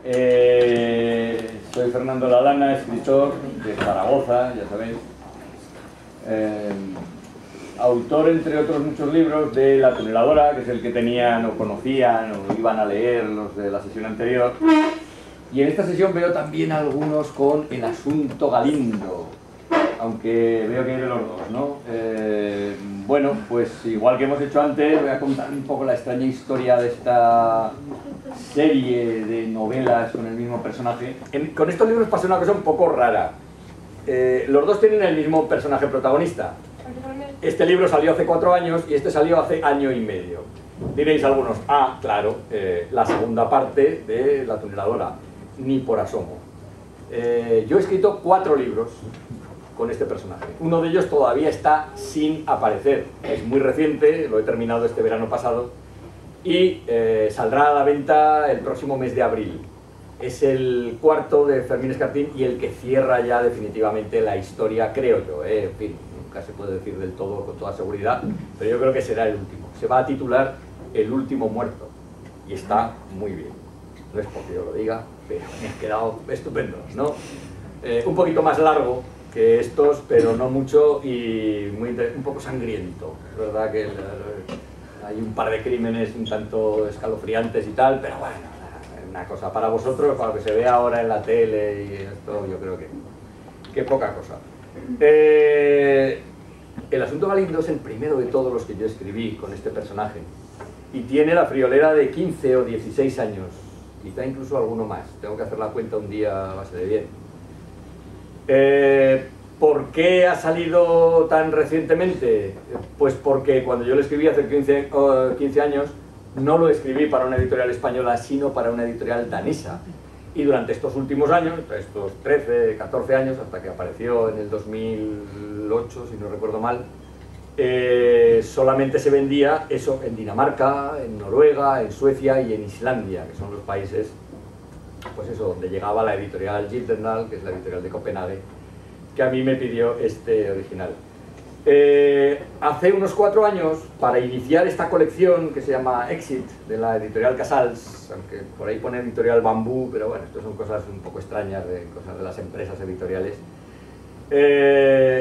Soy Fernando Lalana, escritor de Zaragoza, ya sabéis. Autor, entre otros muchos libros, de La tuneladora, que es el que tenían o conocían o iban a leer los de la sesión anterior. Y en esta sesión veo también algunos con El asunto Galindo, aunque veo que hay de los dos, ¿no? Bueno, pues igual que hemos hecho antes, voy a contar un poco la extraña historia de esta serie de novelas con el mismo personaje. Con estos libros pasa una cosa un poco rara. Los dos tienen el mismo personaje protagonista. Este libro salió hace 4 años y este salió hace año y medio. Diréis algunos, claro, la segunda parte de La tuneladora, ni por asomo. Yo he escrito 4 libros con este personaje. Uno de ellos todavía está sin aparecer. Es muy reciente, lo he terminado este verano pasado y saldrá a la venta el próximo mes de abril. Es el cuarto de Fermín Escartín y el que cierra ya definitivamente la historia, creo yo. En fin, nunca se puede decir del todo con toda seguridad, pero yo creo que será el último. Se va a titular El último muerto y está muy bien. No es porque yo lo diga, pero me ha quedado estupendo, ¿no? Un poquito más largo que estos, pero no mucho y un poco sangriento. Es verdad que hay un par de crímenes un tanto escalofriantes y tal, pero bueno, una cosa para vosotros, para lo que se ve ahora en la tele y esto, yo creo que poca cosa. El asunto Galindo es el primero de todos los que yo escribí con este personaje y tiene la friolera de 15 o 16 años, quizá incluso alguno más. Tengo que hacer la cuenta un día a base de bien. ¿Por qué ha salido tan recientemente? Pues porque cuando yo lo escribí hace 15 años no lo escribí para una editorial española, sino para una editorial danesa. Y durante estos últimos años, estos 13, 14 años, hasta que apareció en el 2008, si no recuerdo mal, solamente se vendía eso en Dinamarca, en Noruega, en Suecia y en Islandia, que son los países, pues eso, donde llegaba la editorial Gyldendal, que es la editorial de Copenhague, que a mí me pidió este original. Hace unos 4 años, para iniciar esta colección que se llama Exit, de la editorial Casals, aunque por ahí pone editorial Bambú, pero bueno, esto son cosas un poco extrañas, cosas de las empresas editoriales.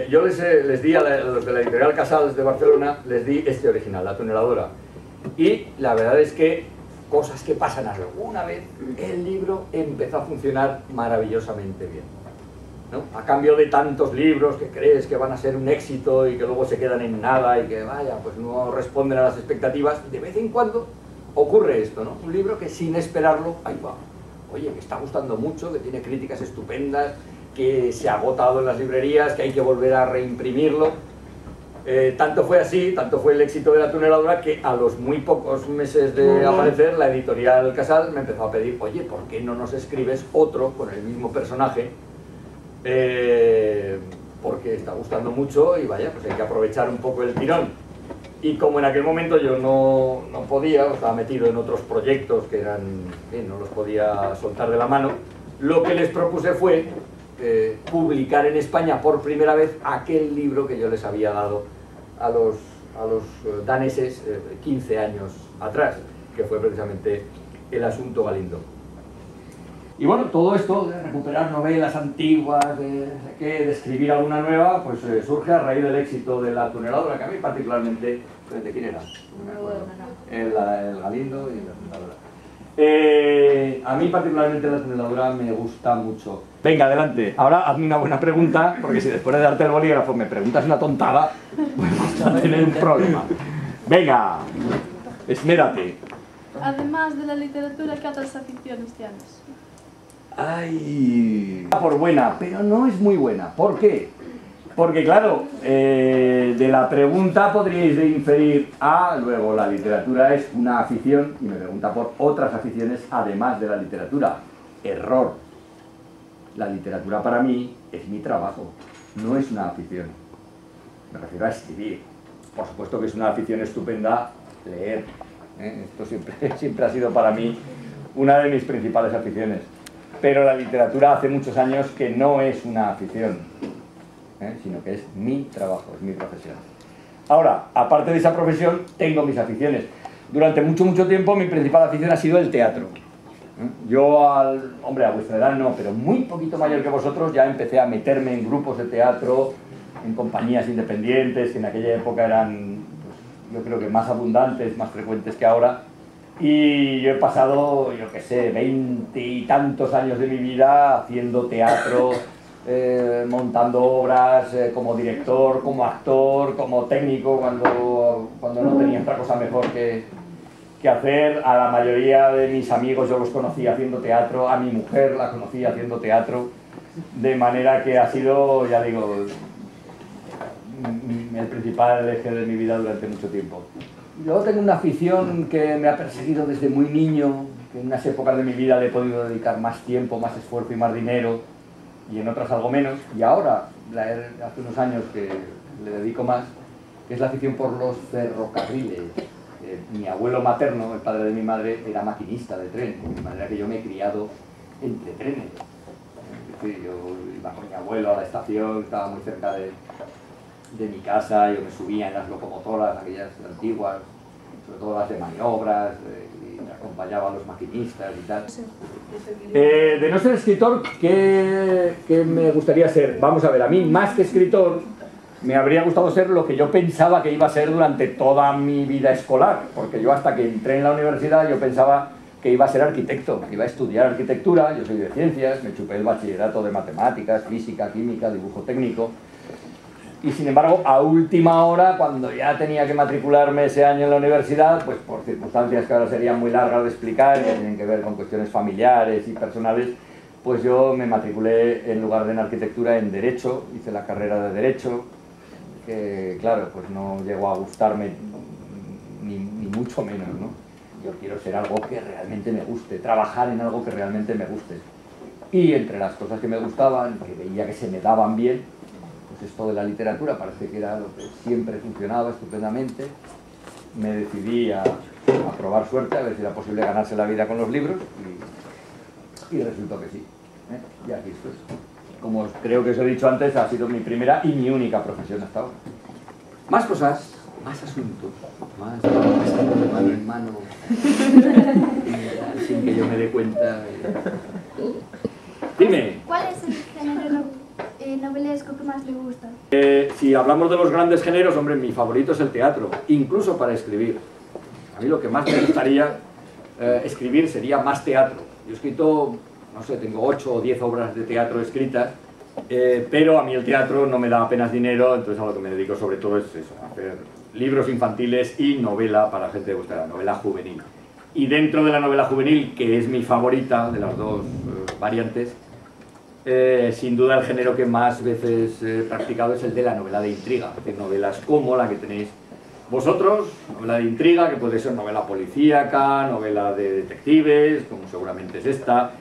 Yo les di a los de la editorial Casals de Barcelona, les di este original, La tuneladora. Y la verdad es que, cosas que pasan alguna vez, el libro empezó a funcionar maravillosamente bien, ¿no? A cambio de tantos libros que crees que van a ser un éxito y que luego se quedan en nada y que vaya, pues no responden a las expectativas, de vez en cuando ocurre esto, ¿no? Un libro que sin esperarlo, ahí va, oye, me está gustando mucho, que tiene críticas estupendas, que se ha agotado en las librerías, que hay que volver a reimprimirlo. Tanto fue así, tanto fue el éxito de La tuneladora, que a los muy pocos meses de aparecer, la editorial Casals me empezó a pedir, oye, ¿por qué no nos escribes otro con el mismo personaje? Porque está gustando mucho y vaya, pues hay que aprovechar un poco el tirón. Y como en aquel momento yo no podía, estaba metido en otros proyectos que eran, no los podía soltar de la mano, lo que les propuse fue publicar en España por primera vez aquel libro que yo les había dado a los daneses 15 años atrás, que fue precisamente El asunto Galindo. Y bueno, todo esto de recuperar novelas antiguas, de escribir alguna nueva, pues surge a raíz del éxito de La tuneladora, que a mí particularmente, ¿de quién era? No me acuerdo. El Galindo y La tuneladora. A mí particularmente La tuneladora me gusta mucho. Venga, adelante. Ahora hazme una buena pregunta, porque si después de darte el bolígrafo me preguntas una tontada, pues vamos a tener un problema. Venga, esmérate. Además de la literatura, ¿qué otras aficiones tienes? Ay, por buena, pero no es muy buena. ¿Por qué? Porque claro, de la pregunta podríais inferir, luego la literatura es una afición, y me pregunta por otras aficiones además de la literatura. Error. La literatura para mí es mi trabajo, no es una afición. Me refiero a escribir. Por supuesto que es una afición estupenda leer. Esto siempre ha sido para mí una de mis principales aficiones. Pero la literatura hace muchos años que no es una afición, sino que es mi trabajo, es mi profesión. Ahora, aparte de esa profesión, tengo mis aficiones. Durante mucho tiempo mi principal afición ha sido el teatro. Yo, hombre, a vuestra edad no, pero muy poquito mayor que vosotros, ya empecé a meterme en grupos de teatro, en compañías independientes, que en aquella época eran, pues, yo creo que más abundantes, más frecuentes que ahora. Y yo he pasado, yo qué sé, 20 y tantos años de mi vida haciendo teatro, montando obras como director, como actor, como técnico, cuando no tenía otra cosa mejor que hacer. A la mayoría de mis amigos yo los conocí haciendo teatro, a mi mujer la conocí haciendo teatro, de manera que ha sido, ya digo, el principal eje de mi vida durante mucho tiempo. Yo tengo una afición que me ha perseguido desde muy niño, que en unas épocas de mi vida le he podido dedicar más tiempo, más esfuerzo y más dinero, y en otras algo menos, y ahora, hace unos años que le dedico más, que es la afición por los ferrocarriles. Mi abuelo materno, el padre de mi madre, era maquinista de tren, de manera que yo me he criado entre trenes. Es decir, yo iba con mi abuelo a la estación, estaba muy cerca de mi casa, yo me subía en las locomotoras, aquellas antiguas, sobre todo las de maniobras, y acompañaba a los maquinistas y tal. De no ser escritor, ¿qué me gustaría ser? Vamos a ver, a mí más que escritor, me habría gustado ser lo que yo pensaba que iba a ser durante toda mi vida escolar, porque yo hasta que entré en la universidad yo pensaba que iba a ser arquitecto, iba a estudiar arquitectura, yo soy de ciencias, me chupé el bachillerato de matemáticas, física, química, dibujo técnico, y sin embargo a última hora, cuando ya tenía que matricularme ese año en la universidad, pues por circunstancias que ahora serían muy largas de explicar, que tienen que ver con cuestiones familiares y personales, pues yo me matriculé en lugar de en arquitectura en Derecho, hice la carrera de Derecho, que claro, pues no llegó a gustarme ni mucho menos, ¿no? Yo quiero ser algo que realmente me guste, trabajar en algo que realmente me guste. Y entre las cosas que me gustaban, que veía que se me daban bien, pues esto de la literatura parece que era lo que siempre funcionaba estupendamente. Me decidí a probar suerte, a ver si era posible ganarse la vida con los libros, y resultó que sí, ¿eh? Y aquí estoy. Como creo que os he dicho antes, ha sido mi primera y mi única profesión hasta ahora. Más cosas, más asuntos, más de mano en mano, sin que yo me dé cuenta. Dime. ¿Cuál es el género novelesco que más le gusta? Si hablamos de los grandes géneros, hombre, mi favorito es el teatro, incluso para escribir. A mí lo que más me gustaría escribir sería más teatro. Yo he escrito, no sé, tengo 8 o 10 obras de teatro escritas, pero a mí el teatro no me da apenas dinero, entonces a lo que me dedico sobre todo es eso, a hacer libros infantiles y novela para gente de vuestra edad, novela juvenil. Y dentro de la novela juvenil, que es mi favorita de las dos variantes, sin duda el género que más veces he practicado es el de la novela de intriga, de novelas como la que tenéis vosotros, novela de intriga, que puede ser novela policíaca, novela de detectives, como seguramente es esta,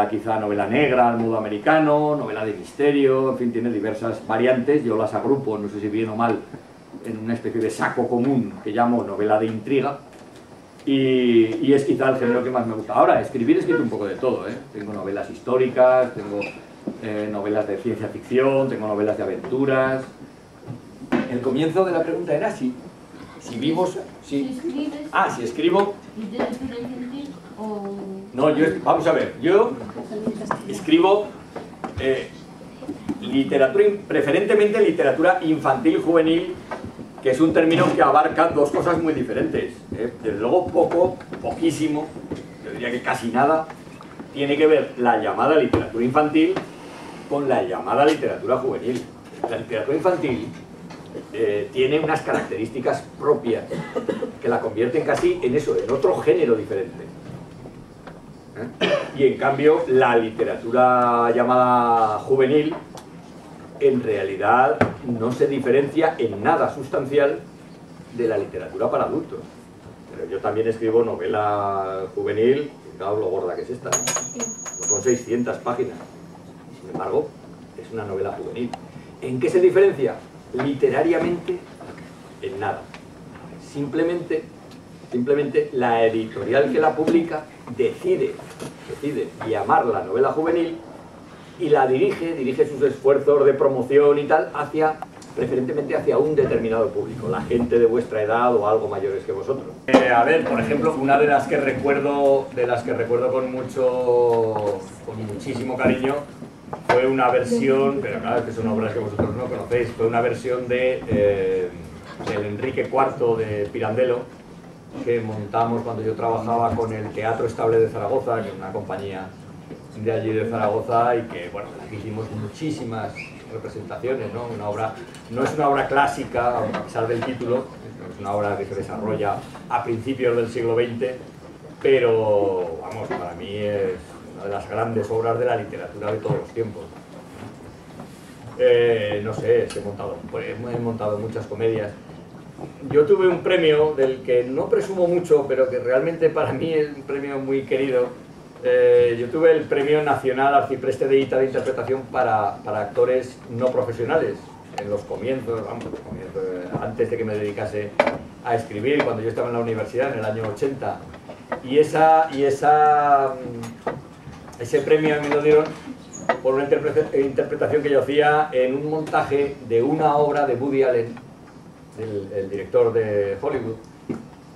quizá novela negra al modo americano, novela de misterio, en fin, tiene diversas variantes. Yo las agrupo, no sé si bien o mal, en una especie de saco común que llamo novela de intriga, y es quizá el género que más me gusta. Ahora, escribir he escrito un poco de todo, ¿eh? Tengo novelas históricas, tengo novelas de ciencia ficción, tengo novelas de aventuras. El comienzo de la pregunta era si vivo... Si escribo... ¿Literatura infantil o...? No, vamos a ver, yo escribo preferentemente literatura infantil juvenil, que es un término que abarca dos cosas muy diferentes. Desde luego poquísimo, yo diría que casi nada, tiene que ver la llamada literatura infantil con la llamada literatura juvenil. La literatura infantil tiene unas características propias que la convierten casi en eso, en otro género diferente. Y en cambio la literatura llamada juvenil en realidad no se diferencia en nada sustancial de la literatura para adultos. Pero yo también escribo novela juvenil, fijaos lo gorda que es esta, ¿no? Son 600 páginas, sin embargo es una novela juvenil. ¿En qué se diferencia? Literariamente, en nada. Simplemente la editorial que la publica decide llamar la novela juvenil y la dirige sus esfuerzos de promoción y tal hacia preferentemente hacia un determinado público, la gente de vuestra edad o algo mayores que vosotros. A ver, por ejemplo, una de las que recuerdo con muchísimo cariño fue una versión, pero claro, es que son obras que vosotros no conocéis, fue una versión del Enrique IV de Pirandello, que montamos cuando yo trabajaba con el Teatro Estable de Zaragoza, que es una compañía de allí de Zaragoza, y que, bueno, aquí hicimos muchísimas representaciones, ¿no? Una obra, no es una obra clásica, a pesar del título, es una obra que se desarrolla a principios del siglo XX, pero, vamos, para mí es una de las grandes obras de la literatura de todos los tiempos. No sé, he montado muchas comedias. Yo tuve un premio del que no presumo mucho, pero que realmente para mí es un premio muy querido. Yo tuve el Premio Nacional Arcipreste de Ita de Interpretación para actores no profesionales, en los comienzos, antes de que me dedicase a escribir, cuando yo estaba en la universidad en el año 80. Y ese premio me lo dieron por una interpretación que yo hacía en un montaje de una obra de Woody Allen, el director de Hollywood,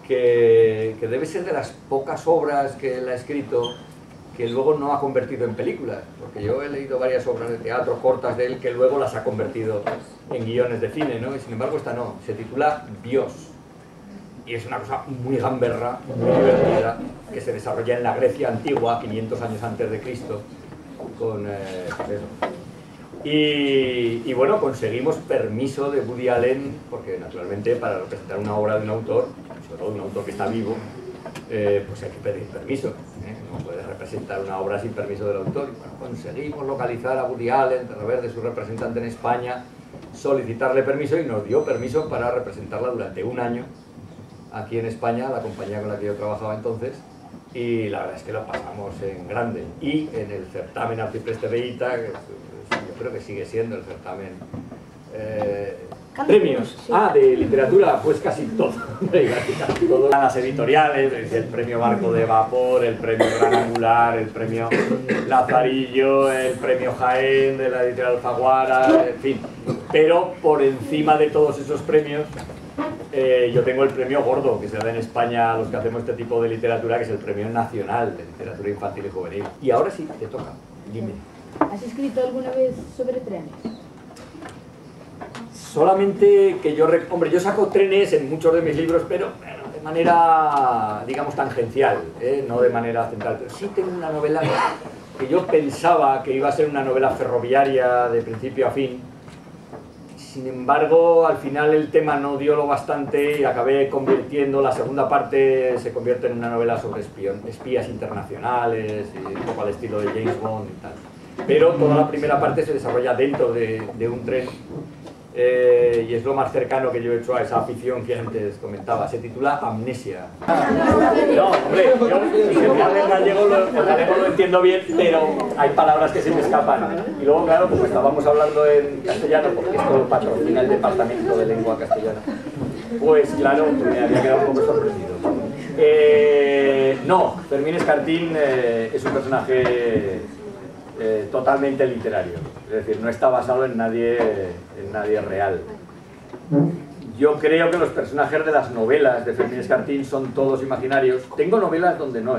que debe ser de las pocas obras que él ha escrito que luego no ha convertido en películas, porque yo he leído varias obras de teatro cortas de él que luego las ha convertido en guiones de cine, ¿no? Y sin embargo esta no, se titula Bios, y es una cosa muy gamberra, muy divertida, que se desarrolla en la Grecia antigua, 500 años antes de Cristo, con eso. Y bueno, conseguimos permiso de Woody Allen, porque naturalmente para representar una obra de un autor, sobre todo de un autor que está vivo, pues hay que pedir permiso, no puedes representar una obra sin permiso del autor. Y bueno, conseguimos localizar a Woody Allen a través de su representante en España, solicitarle permiso, y nos dio permiso para representarla durante un año aquí en España, la compañía con la que yo trabajaba entonces, y la verdad es que lo pasamos en grande. Y en el certamen Arcipreste de Ita, que yo creo que sigue siendo el certamen, premios, de literatura, pues casi todo, casi todo. Las editoriales, el premio Barco de Vapor, el premio Gran Angular, el premio Lazarillo, el premio Jaén de la editorial Alfaguara, en fin. Pero por encima de todos esos premios, yo tengo el premio gordo que se da en España a los que hacemos este tipo de literatura, que es el Premio Nacional de Literatura Infantil y Juvenil. Y ahora sí, te toca, dime. ¿Has escrito alguna vez sobre trenes? Solamente que yo saco trenes en muchos de mis libros, pero bueno, de manera, digamos, tangencial, no de manera central. Pero sí tengo una novela que yo pensaba que iba a ser una novela ferroviaria de principio a fin. Sin embargo, al final el tema no dio lo bastante y acabé convirtiendo, la segunda parte se convierte en una novela sobre espías internacionales, y un poco al estilo de James Bond y tal. Pero toda la primera parte se desarrolla dentro de un tren, y es lo más cercano que yo he hecho a esa afición que antes comentaba. Se titula Amnesia. No, hombre, yo en gallego lo entiendo bien, pero hay palabras que se me escapan. Y luego, claro, pues estábamos hablando en castellano, porque esto lo patrocina el Departamento de Lengua Castellana. Pues claro, me había quedado un poco sorprendido. No, Fermín Escartín es un personaje totalmente literario, es decir, no está basado en nadie real. Yo creo que los personajes de las novelas de Fermín Escartín son todos imaginarios. Tengo novelas donde no,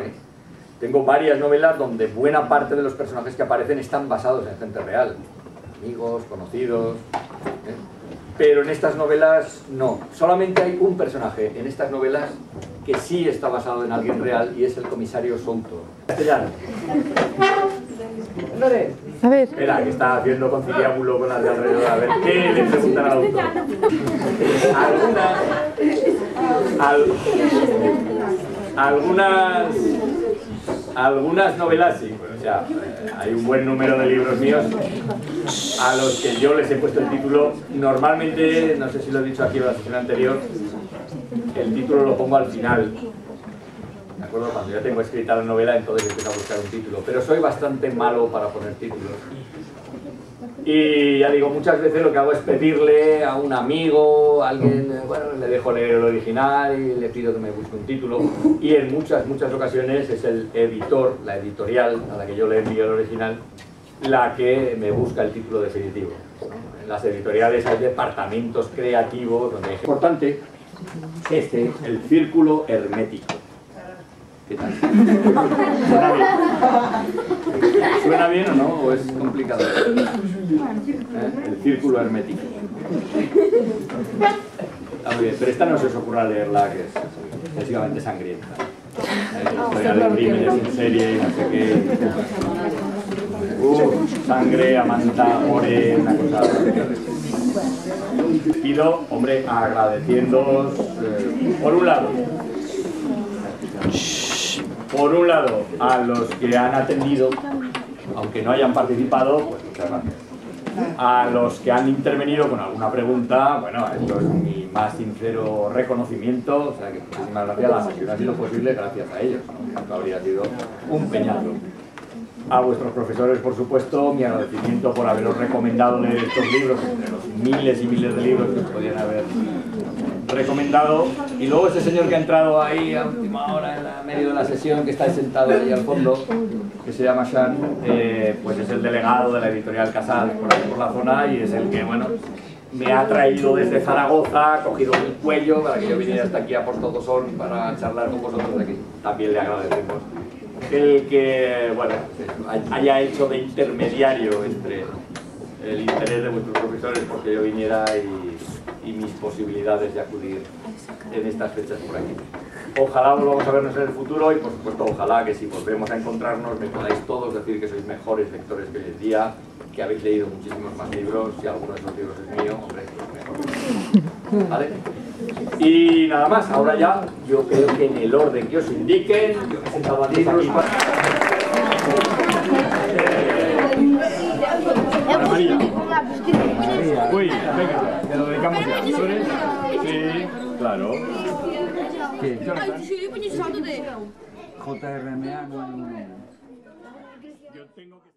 tengo varias novelas donde buena parte de los personajes que aparecen están basados en gente real, amigos, conocidos, pero en estas novelas no. Solamente hay un personaje en estas novelas que sí está basado en alguien real, y es el comisario Souto. Castellano. A ver. Espera, que está haciendo conciliábulo con las de alrededor. A ver, ¿qué le preguntan al autor? Algunas novelas sí, pues, o sea, hay un buen número de libros míos a los que yo les he puesto el título. Normalmente, no sé si lo he dicho aquí en la sesión anterior, el título lo pongo al final. ¿De acuerdo? Cuando ya tengo escrita la novela, entonces empiezo a buscar un título. Pero soy bastante malo para poner títulos. Y ya digo, muchas veces lo que hago es pedirle a un amigo, a alguien, bueno, le dejo leer el original y le pido que me busque un título. Y en muchas ocasiones es el editor, la editorial a la que yo le envío el original, la que me busca el título definitivo. En las editoriales hay departamentos creativos donde es importante el círculo hermético. ¿Qué tal? ¿Suena bien? ¿Suena bien o no? ¿O es complicado? El círculo hermético. Está muy bien, pero esta no se os ocurra leerla, que es excesivamente sangrienta. Historia de crímenes en serie y no sé qué. Sangre, Amanda, More, una cosa. Pido, hombre, agradeciéndoos por un lado a los que han atendido, aunque no hayan participado, pues muchas gracias. A los que han intervenido con alguna pregunta, bueno, esto es mi más sincero reconocimiento, o sea que muchísimas gracias. La sesión ha sido posible gracias a ellos, ¿no? Esto habría sido un peñazo. A vuestros profesores, por supuesto, mi agradecimiento por haberos recomendado leer estos libros, entre los miles y miles de libros que os podían haber recomendado. Y luego ese señor que ha entrado ahí a última hora en medio de la sesión, que está sentado ahí al fondo, que se llama Sean, pues es el delegado de la editorial Casal por ahí por la zona, y es el que, bueno, me ha traído desde Zaragoza, ha cogido mi cuello para que yo viniera hasta aquí a Portodosón para charlar con vosotros de aquí. También le agradecemos el que, bueno, haya hecho de intermediario entre el interés de vuestros profesores porque yo viniera y mis posibilidades de acudir en estas fechas por aquí. Ojalá volvamos a vernos en el futuro y, por supuesto, ojalá que si volvemos a encontrarnos me podáis todos decir que sois mejores lectores que hoy en día, que habéis leído muchísimos más libros, si alguno de esos libros es mío, hombre, mejor. ¿Vale? Y nada más, ahora ya, yo creo que en el orden que os indiquen, yo me he sentado antes aquí para... Ana María. Uy, venga, te lo dedicamos ya. ¿Tú eres? Sí, claro. ¿Qué? JRMA no hay... Yo tengo que...